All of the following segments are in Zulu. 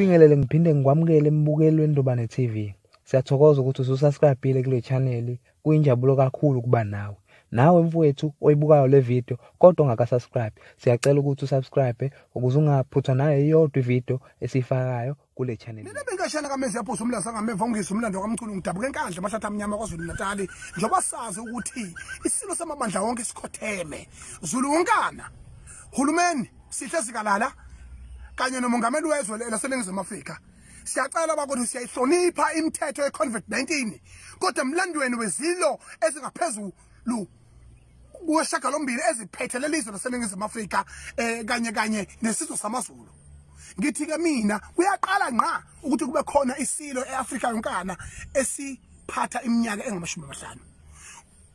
Ngibingelele ngiphinde ngikwamukele embukelweni Ndobane TV. Siyathokoza ukuthi ususubscribe kule channel. Kuyinjabulo kakhulu kuba nawe. Nawe mfowethu oyibukayo le video kodwa ungakasubscribe. Siyacela ukuthi usubscribe ukuze ungaphuthwa nayo iyodwa ivideo esifakayo kule channel. Mina bengashana kamezi yaphosa umlando ngameva ungisa umlando kaMchunu ngidabuke enkandla amahlathi amnyama kwaZulu Natal njengoba sazi ukuthi isilo samabandla wonke sikhotheme. Zulu wonkana. Hulumeni sihle sikalala kanye nomongameli wezwe laseNingizimu Afrika. Siyacela bakuthi siyayihlonipha imithetho ye-COVID-19 kodwa emlandweni wezilo ezingaphezulu kuweshagalombili eziphethe lelizwe laseNingizimu Afrika kanye nesizwe samaZulu. Ngithi ke mina kuyaqala ngqa ukuthi kube khona isilo eAfrika yonkana esiphatha iminyaka engama-50.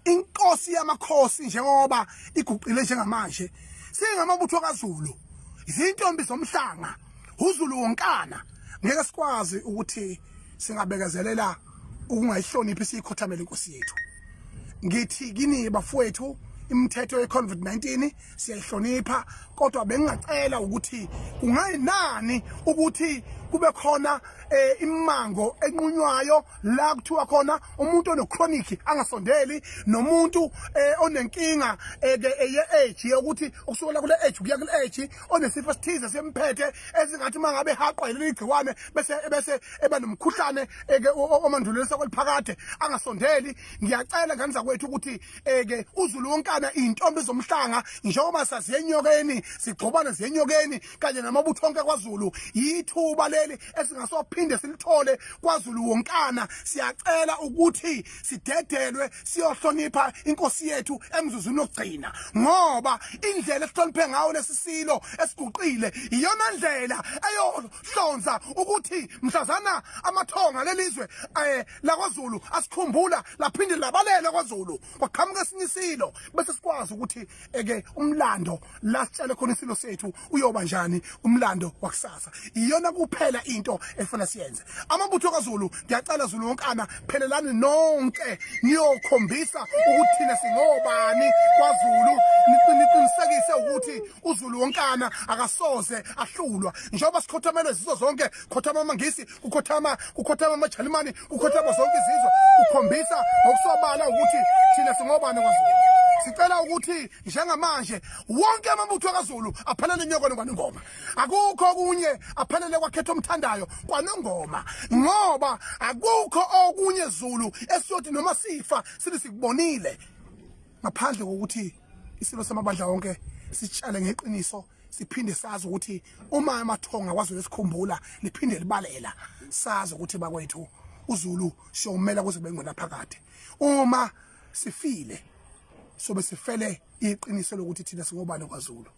Inkosi yamakhosi njengoba iguqile njengamanje singamabutho kaZulu. Izintombi zomhlanga uZulu wonkana ngeke sikwazi ukuthi singabekezelela ukungayihloniphi siyikhothamela inkosi yethu. Ngithi kini bafowethu imithetho ye-COVID-19 siyayihlonipha kodwa bengingacela ukuthi kungayinani ukuthi kube khona imango enqunywayo la kuthiwa khona umuntu onechronic angasondeli nomuntu onenkinga ye-age yokuthi ukusukela kule age kuya kule age onesifo esithize semphethe ezingathi mangabe haqwa leli gciwane bese eba nomkhuhlane omandulelisa kweliphakade angasondeli. Ngiyacela ngani zakwethu ukuthi uZulu wonkana intombi zomhlanga njengoba saziyenyokeni sigxobana ziyenyokeni kanye namabutho onke kwaZulu yithuba leli esingasophinde silithole kwaZulu wonkana. Siyacela ukuthi sidedelwe siyohlonipha inkosi yethu emzuzwini wokugcina ngoba indlela esihloniphe ngayo lesisilo esiguqile iyona ndlela eyohlonza ukuthi mhlazana amathonga lelizwe la kwaZulu asikhumbula laphinde labalela kwaZulu kwaqhamuka esinye isilo bese sikwazi ukuthi umlando la sitshele khona isilo sethu uyoba njani umlando wakusasa. Iyona kuphela into efuna siyenze. Amabutho kaZulu ngiyacela Zulu wonkana phelelani nonke niyokhombisa ukuthi thina singobani kwaZulu niqinisekise ukuthi uZulu wonkana akasoze ahlulwa njengoba sikhothamela izizwe zonke ukhothama amangisi ukhothama amaJalimani ukhothama zonke izizwe ukhombisa ngokusobala ukuthi thina singobani kwaZulu. Sicela ukuthi njengamanje wonke amabutho kaZulu aphelele inyoko kwanongoma. Akukho okunye aphelele kwakhetha omthandayo kwanongoma ngoba akukho okunye Zulu esiyothi noma sifa sithi sikubonile ngaphandle kokuthi isilo samabandla wonke sitshale ngeqiniso siphinde sazi ukuthi uma amathonga kwaZulu esikhumbula liphinde libalela sazi ukuthi bakwethu uZulu siyomela kuze bengona phakade. Uma sifile sobe sifele iqiniso lokuthi thina singobani kwaZulu.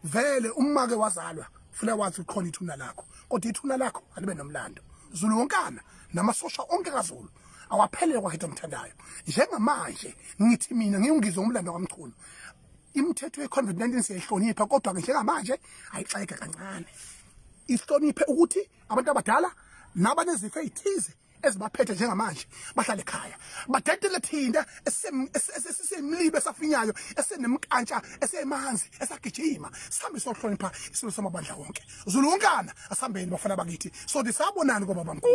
Vele uma ke wazalwa ufuna wathi ukhona ithuna lakho kodwa ithuna lakho alibe nomlando. Zulu wonkana namasosha onke kaZulu awaphelele kwakhetha omthandayo. Njengamanje ngithi mina ngiyungizwe umlando kaMchunu. Imithetho ye-COVID-19 siyayihlonipha kodwa ke njengamanje ayixeke kancane. Isihloniphe ukuthi abantu abadala nabanezifo ezithize ezibaphethe njengamanje bahlale ekhaya badedele thinda esemlibe esafinyayo esenemkantsha esemanzi esagijima sihambe sohlonipha isilo samabandla wonke. Zulu wonkana asihambeni bafana bakithi so disabonani ngoba bamkhulu.